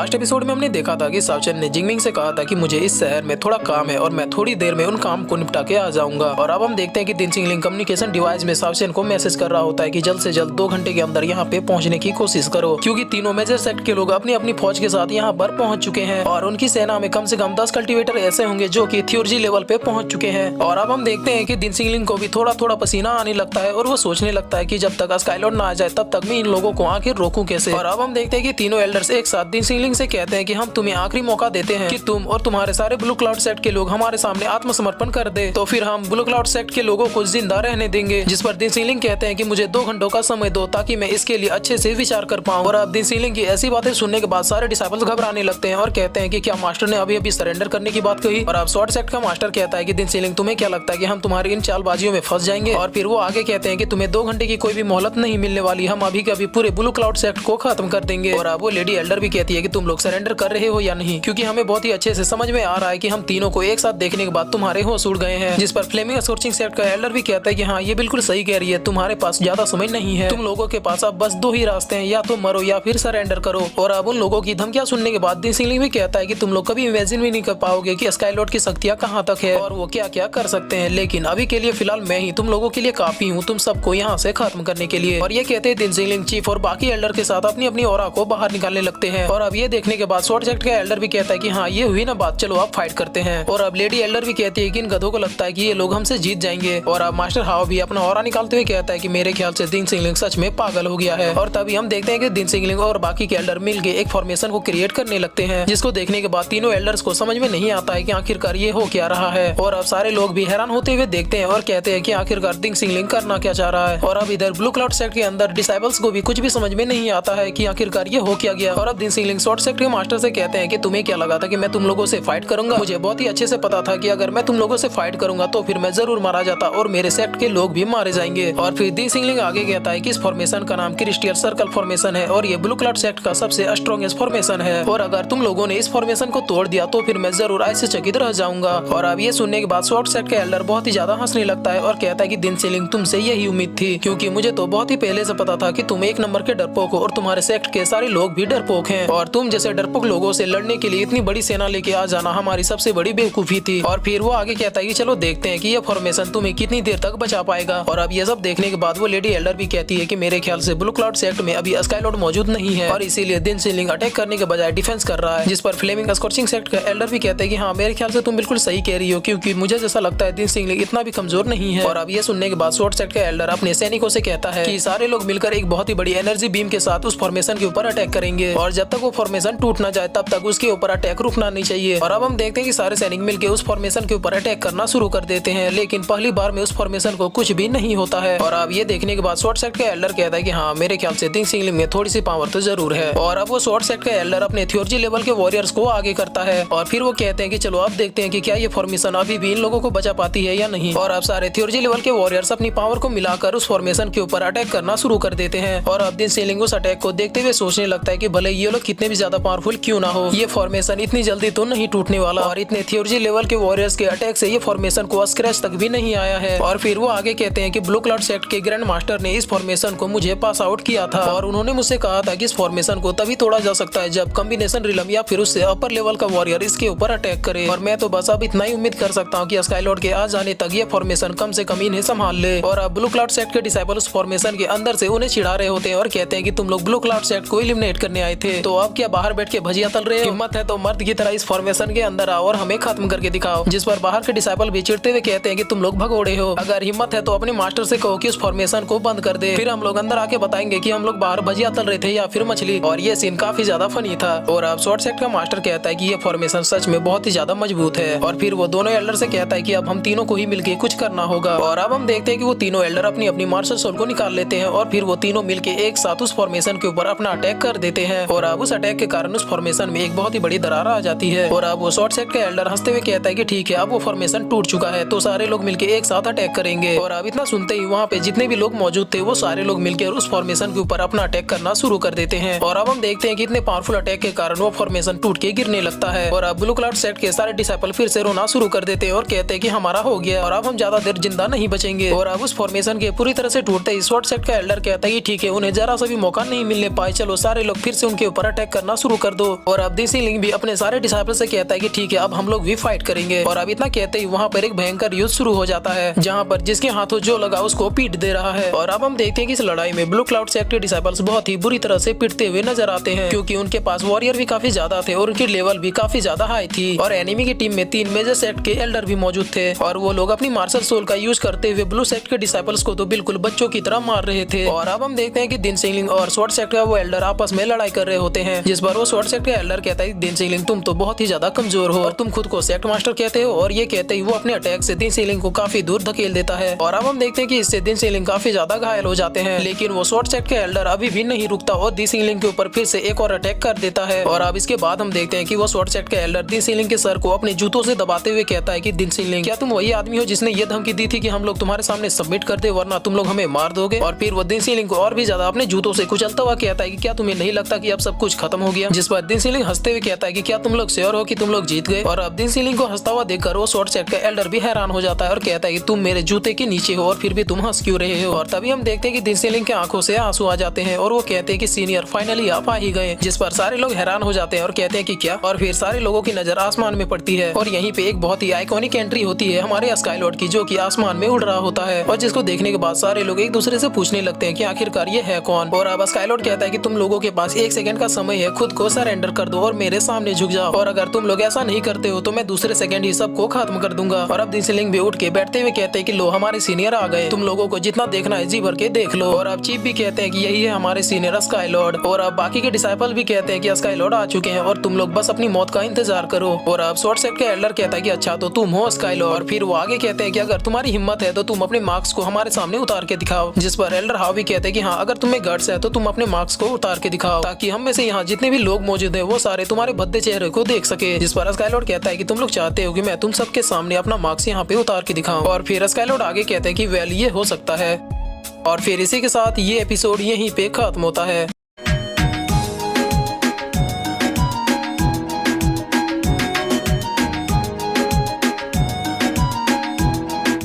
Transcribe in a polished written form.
Last episode में हमने देखा था कि सावचन ने जिंगमिंग से कहा था कि मुझे इस शहर में थोड़ा काम है और मैं थोड़ी देर में उन काम को निपटा के आ जाऊंगा। और अब हम देखते हैं कि दिनसिंगलिंग कम्युनिकेशन डिवाइस में सावचन को मैसेज कर रहा होता है कि जल्द से जल्द 2 घंटे के अंदर यहाँ पे पहुँचने की कोशिश करो, क्योंकि तीनों मेजर सेक्ट के लोग अपनी अपनी फौज के साथ यहाँ पर पहुँच चुके हैं और उनकी सेना में कम से कम 10 कल्टिवेटर ऐसे होंगे जो की थ्योरजी लेवल पे पहुँच चुके हैं। और अब हम देखते हैं कि दिनसिंगलिंग को भी थोड़ा थोड़ा पसीना आने लगता है और वो सोचने लगता है कि जब तक स्काईलॉर्ड ना आ जाए तब तक मैं इन लोगों को आखिर रोकूं कैसे। और अब हम देखते हैं कि तीनों एल्डर्स एक साथ दिनसिंगलिंग से कहते हैं कि हम तुम्हें आखिरी मौका देते हैं कि तुम और तुम्हारे सारे ब्लू क्लाउड सेक्ट के लोग हमारे सामने आत्मसमर्पण कर दे, तो फिर हम ब्लू क्लाउड सेक्ट के लोगों को जिंदा रहने देंगे। जिस पर दिनसिंगलिंग कहते हैं कि मुझे 2 घंटों का समय दो ताकि मैं इसके लिए अच्छे से विचार कर पाऊं। और अब दिनसिंगलिंग की ऐसी बातें सुनने के बाद सारे डिसाइपल्स घबराने लगते हैं और कहते हैं कि क्या मास्टर ने अभी अभी सरेंडर करने की बात कही। और अब शॉर्ट सेक्ट का मास्टर कहता है कि दिनसिंगलिंग तुम्हें क्या लगता है कि हम तुम्हारी इन चालबाजियों में फंस जाएंगे। और फिर वो आगे कहते हैं कि तुम्हें 2 घंटे की कोई भी मोहलत नहीं मिलने वाली, हम अभी के अभी पूरे ब्लू क्लाउड सेक्ट को खत्म कर देंगे। और अब वो लेडी एल्डर भी कहती है कि तुम लोग सरेंडर कर रहे हो या नहीं, क्योंकि हमें बहुत ही अच्छे से समझ में आ रहा है कि हम तीनों को एक साथ देखने के बाद तुम्हारे होश उड़ गए हैं। जिस पर फ्लेमिंग स्कॉर्चिंग सेक्ट का एल्डर भी कहता है कि हाँ ये बिल्कुल सही कह रही है, तुम्हारे पास ज्यादा समय नहीं है, तुम लोगों के पास अब बस 2 ही रास्ते हैं, या तो मरो या फिर सरेंडर करो। और अब उन लोगों की धमकियां सुनने के बाद दिनसिंगलिंग भी कहता है कि तुम लोग कभी इमेजिन भी नहीं कर पाओगे कि स्काईलॉर्ड की शक्तियां कहां तक है और वो क्या क्या कर सकते हैं, लेकिन अभी के लिए फिलहाल मैं ही तुम लोगों के लिए काफी हूँ तुम सबको यहाँ से खत्म करने के लिए। और ये कहते हैं दिनसिंगलिंग चीफ और बाकी एल्डर के साथ अपनी अपनी ऑरा को बाहर निकालने लगते हैं। और अब ये देखने के बाद शॉर्ट सेक्ट का एल्डर भी कहता है कि हाँ ये हुई ना बात, चलो अब फाइट करते हैं। और अब लेडी एल्डर भी कहती है कि इन गधों को लगता है कि ये लोग हमसे जीत जाएंगे। और अब मास्टर हाव भी अपना ऑरा निकालते हुए कहता है कि मेरे ख्याल से दिनसिंगलिंग सच में पागल हो गया है। और तभी हम देखते हैं कि दिनसिंगलिंग और बाकी के एल्डर मिलकर एक फॉर्मेशन को क्रिएट करने लगते हैं, जिसको देखने के बाद तीनों एल्डर्स को समझ में नहीं आता है कि आखिरकार ये हो क्या रहा है। और अब सारे लोग भी हैरान होते हुए देखते हैं और कहते हैं कि आखिरकार दिनसिंगलिंग करना क्या चाह रहा है। और अब इधर ब्लू क्लाउड सेक्ट के अंदर डिसाइबल्स को भी कुछ भी समझ में नहीं आता है कि आखिरकार ये हो क्या गया। और अब दिनसिंगलिंग शॉर्ट सेक्ट के मास्टर से कहते हैं कि तुम्हें क्या लगा था कि मैं तुम लोगों से फाइट करूंगा, मुझे बहुत ही अच्छे से पता था कि अगर मैं तुम लोगों से फाइट करूंगा तो फिर मैं जरूर मारा जाता और मेरे सेक्ट के लोग भी मारे जाएंगे। और फिर दिनसिंगलिंग आगे कहता है कि इस फॉर्मेशन का नाम क्रिस्टियल सर्कल फॉर्मेशन है और ये ब्लू क्लाउड सेक्ट का सबसे स्ट्रॉन्गेस्ट फॉर्मेशन है, और अगर तुम लोगों ने इस फॉर्मेशन को तोड़ दिया तो फिर मैं जरूर ऐसे चकित रह जाऊंगा। और अब ये सुनने के बाद शॉर्ट सेक्ट का एल्डर बहुत ही ज्यादा हंसने लगता है और कहता है कि दिनसिंगलिंग तुमसे यही उम्मीद थी, क्योंकि मुझे तो बहुत ही पहले से पता था कि तुम एक नंबर के डरपोक हो और तुम्हारे सेक्ट के सारे लोग भी डरपोक हैं, और तुम जैसे डरपोक लोगों से लड़ने के लिए इतनी बड़ी सेना लेके आ जाना हमारी सबसे बड़ी बेवकूफी थी। और फिर वो आगे कहता है कि चलो देखते हैं कि ये फॉर्मेशन तुम्हें कितनी देर तक बचा पाएगा। और अब ये सब देखने के बाद वो लेडी एल्डर भी कहती है कि मेरे ख्याल से ब्लू क्लाउड सेक्ट में अभी स्काईलॉर्ड मौजूद नहीं है और इसीलिए दिनसिंगलिंग अटैक करने के बजाय डिफेंस कर रहा है। जिस पर फ्लेमिंग स्कॉर्चिंग सेक्ट का एल्डर भी कहते हैं कि हाँ मेरे ख्याल से तुम बिल्कुल सही कह रही हो, क्योंकि मुझे जैसा लगता है दिनसिंगलिंग इतना भी कमजोर नहीं है। और अब ये सुनने के बाद शॉर्ट सेक्ट का एल्डर अपने सैनिकों से कहता है कि सारे लोग मिलकर एक बहुत ही बड़ी एनर्जी बीम के साथ उस फॉर्मेशन के ऊपर अटैक करेंगे, और जब तक वो फॉर्मेशन टूट ना जाए तब तक उसके ऊपर अटैक रुकना नहीं चाहिए। और अब हम देखते हैं कि सारे सैनिक मिलकर उस फॉर्मेशन के ऊपर अटैक करना शुरू कर देते हैं, लेकिन पहली बार में उस फॉर्मेशन को कुछ भी नहीं होता है। और अब ये देखने के बाद शॉर्ट सेक्ट का एल्डर कहता है कि हाँ मेरे ख्याल से दिनसिंगलिंग में थोड़ी सी पावर तो जरूर है। और अब वो शॉर्ट सेक्ट का एल्डर अपने थ्योरजी लेवल के वॉरियर्स को आगे करता है और फिर वो कहते हैं कि चलो अब देखते हैं कि क्या ये फॉर्मेशन अभी भी इन लोगों को बचा पाती है या नहीं। और अब सारे थ्योरजी लेवल के वॉरियर्स अपनी पावर को मिलाकर उस फॉर्मेशन के ऊपर अटैक करना शुरू कर देते हैं। और अब दिनसिंगलिंग उस अटैक को देखते हुए सोचने लगता है कि भले ये लोग कितने भी ज्यादा पावरफुल क्यों ना हो, ये फॉर्मेशन इतनी जल्दी तो नहीं टूटने वाला, और इतने थ्योरजी लेवल के वॉरियर्स के अटैक से ये फॉर्मेशन को स्क्रैच तक भी नहीं आया है। और फिर वो आगे कहते हैं कि ब्लू क्लाउड सेक्ट के ग्रैंड मास्टर ने इस फॉर्मेशन को मुझे पास आउट किया था, और उन्होंने मुझसे कहा था कि इस फॉर्मेशन को तभी तोड़ा जा सकता है जब कॉम्बिनेशन रिलम या फिर उससे अपर लेवल का वॉरियर इसके ऊपर अटैक करे। और मैं तो बस अब इतना ही उम्मीद कर सकता हूँ कि स्काईलॉर्ड के आ जाने तक ये फॉर्मेशन कम से कम इन्हें संभाल ले। और अब ब्लू क्लाउड सेक्ट के डिसाइपल उस फॉर्मेशन के अंदर से उन्हें चिढ़ा रहे होते हैं और कहते हैं कि तुम लोग ब्लू क्लाउड सेक्ट को एलिमिनेट करने आए थे, तो अब क्या बाहर बैठ के भजिया तल रहे हो? हिम्मत है तो मर्द की तरह इस फॉर्मेशन के अंदर आओ और हमें खत्म करके दिखाओ। जिस पर बाहर के डिसाइपल भी चिढ़ते हुए कहते हैं कि तुम लोग भगोड़े हो, अगर हिम्मत है तो अपने मास्टर से कहो कि उस फॉर्मेशन को बंद कर दे, फिर हम लोग अंदर आके बताएंगे कि हम लोग बाहर भजिया तल रहे थे या फिर मछली। और ये सीन काफी ज्यादा फनी था। और अब शॉर्ट सेक्ट का मास्टर कहता है कि ये फॉर्मेशन सच में बहुत ही ज्यादा मजबूत है। और फिर वो दोनों एल्डर से कहता है कि अब हम तीनों को ही मिलके कुछ करना होगा। और अब हम देखते हैं कि वो तीनों एल्डर अपनी अपनी मार्शल सोल को निकाल लेते हैं और फिर वो तीनों मिलके एक साथ उस फॉर्मेशन के ऊपर अपना अटैक कर देते हैं। और अब उस अटैक के कारण उस फॉर्मेशन में एक बहुत ही बड़ी दरार आ जाती है। और अब वो शॉर्ट सेक्ट का एल्डर हंसते हुए कहता है कि ठीक है अब वो फॉर्मेशन टूट चुका है तो सारे लोग मिलके एक साथ अटैक करेंगे। और अब इतना सुनते ही वहाँ पे जितने भी लोग मौजूद थे वो सारे लोग मिलकर उस फॉर्मेशन के ऊपर अपना अटैक करना शुरू कर देते हैं। और अब हम देखते हैं कि इतने पावरफुल अटैक के कारण वो फॉर्मेशन टूट के गिरने लगता है। और अब ब्लू क्लाउड सेक्ट के सारे डिसाइपल फिर से रोना शुरू कर देते हैं और कहते हैं कि हमारा हो गया और अब हम ज्यादा देर जिंदा नहीं बचेंगे। और अब उस फॉर्मेशन के पूरी तरह से टूटते ही शॉर्ट सेक्ट का एल्डर कहता है कि ठीक है उन्हें जरा सा भी मौका नहीं मिलने पाए, चलो सारे लोग फिर से उनके ऊपर अटैक करना मारना शुरू कर दो। और अब दिनसिंगलिंग भी अपने सारे डिसाइपल से कहता है कि ठीक है अब हम लोग भी फाइट करेंगे। और अब इतना कहते ही वहाँ पर एक भयंकर युद्ध शुरू हो जाता है, जहाँ पर जिसके हाथों जो लगा उसको पीट दे रहा है। और अब हम देखते हैं कि इस लड़ाई में ब्लू क्लाउड सेक्ट के डिसाइपल्स बहुत ही बुरी तरह से पिटते हुए नजर आते हैं, क्योंकि उनके पास वॉरियर भी काफी ज्यादा थे और उनकी लेवल भी काफी ज्यादा हाई थी। और एनिमी की टीम में 3 मेजर सेक्ट के एल्डर भी मौजूद थे और वो लोग अपनी मार्शल सोल का यूज करते हुए ब्लू सेक्ट के डिसाइपल्स को तो बिल्कुल बच्चों की तरह मार रहे थे। और अब हम देखते हैं कि दिनसिंगलिंग और स्वॉर्ड सेक्ट का वो एल्डर आपस में लड़ाई कर रहे होते हैं, जिस पर वो स्वॉर्ड सेक्ट का एल्डर कहता है दिनसिंगलिंग तुम तो बहुत ही ज्यादा कमजोर हो और तुम खुद को सेक्ट मास्टर कहते हो। और ये कहते ही वो अपने अटैक से दिनसिंगलिंग को काफी दूर धकेल देता है। और अब हम देखते हैं कि इससे दिनसिंगलिंग काफी ज्यादा घायल हो जाते हैं, लेकिन वो स्वॉर्ड सेक्ट के एल्डर अभी भी नहीं रुकता और दिनसिंगलिंग के ऊपर फिर से एक और अटैक कर देता है। और अब इसके बाद हम देखते हैं कि वो स्वॉर्ड सेक्ट के एल्डर दिनसिंगलिंग के सर को अपने जूतों से दबाते हुए कहता है कि दिनसिंगलिंग क्या तुम वही आदमी हो जिसने ये धमकी दी थी कि हम लोग तुम्हारे सामने सबमिट कर दे वरना तुम लोग हमें मार दोगे। और फिर वो दिनसिंगलिंग को और भी ज्यादा अपने जूतों से कुचलता हुआ कहता है कि क्या तुम्हें नहीं लगता कि अब सब कुछ खत्म हो गया। जिस पर दिनसिंगलिंग हंसते हुए कहता है कि क्या तुम लोग श्योर हो कि तुम लोग जीत गए। और अब दिनसिंगलिंग को हंसता हुआ देखकर वो स्वॉर्ड सेक्ट का एल्डर भी हैरान हो जाता है और कहता है कि तुम मेरे जूते के नीचे हो और फिर भी तुम हंस क्यों रहे हो। और तभी हम देखते हैं कि दिनसिंगलिंग के आंखों से आंसू आ जाते हैं और वो कहते हैं कि सीनियर फाइनली आप आ ही गए। जिस पर सारे लोग हैरान हो जाते हैं और कहते हैं कि क्या। और फिर सारे लोगों की नजर आसमान में पड़ती है और यहीं पे एक बहुत ही आइकॉनिक एंट्री होती है हमारे स्काईलॉर्ड की, जो कि आसमान में उड़ रहा होता है। और जिसको देखने के बाद सारे लोग एक दूसरे से पूछने लगते हैं कि आखिरकार ये है कौन। और अब स्काईलॉर्ड कहता है कि तुम लोगों के पास 1 सेकंड का समय है, खुद को सरेंडर कर दो और मेरे सामने झुक जाओ। और अगर तुम लोग ऐसा नहीं करते हो तो मैं दूसरे सेकंड ही सबको खत्म कर दूंगा। और अब दिनसिंगलिंग भी उठ के बैठते हुए कहते हैं कि लो हमारे सीनियर आ गए, तुम लोगों को जितना देखना है जी भर के देख लो। और अब चीफ भी कहते हैं कि यही है हमारे सीनियर स्काईलॉर्ड। और अब बाकी के डिसाइपल भी कहते हैं कि स्काईलॉर्ड आ चुके हैं और तुम लोग बस अपनी मौत का इंतजार करो। और अब स्वॉर्ड सेक्ट का एल्डर कहता है कि अच्छा तो तुम हो स्काईलॉर्ड। और फिर वो आगे कहते हैं कि अगर तुम्हारी हिम्मत है तो तुम अपने मार्क्स को हमारे सामने उतार के दिखाओ। जिस पर एल्डर हाउ भी कहते हैं कि हाँ अगर तुम्हें गट्स है तो तुम अपने मार्क्स को उतार के दिखाओ, ताकि हम में से यहाँ जितने भी लोग मौजूद हैं वो सारे तुम्हारे भद्दे चेहरे को देख सके। जिस पर स्काईलॉर्ड कहता है कि तुम लोग चाहते हो कि मैं तुम सबके सामने अपना मार्क्स यहाँ पे उतार के दिखाऊं। और फिर स्काईलॉर्ड आगे कहते हैं कि वेल ये हो सकता है। और फिर इसी के साथ ये एपिसोड यहीं पे खत्म होता है।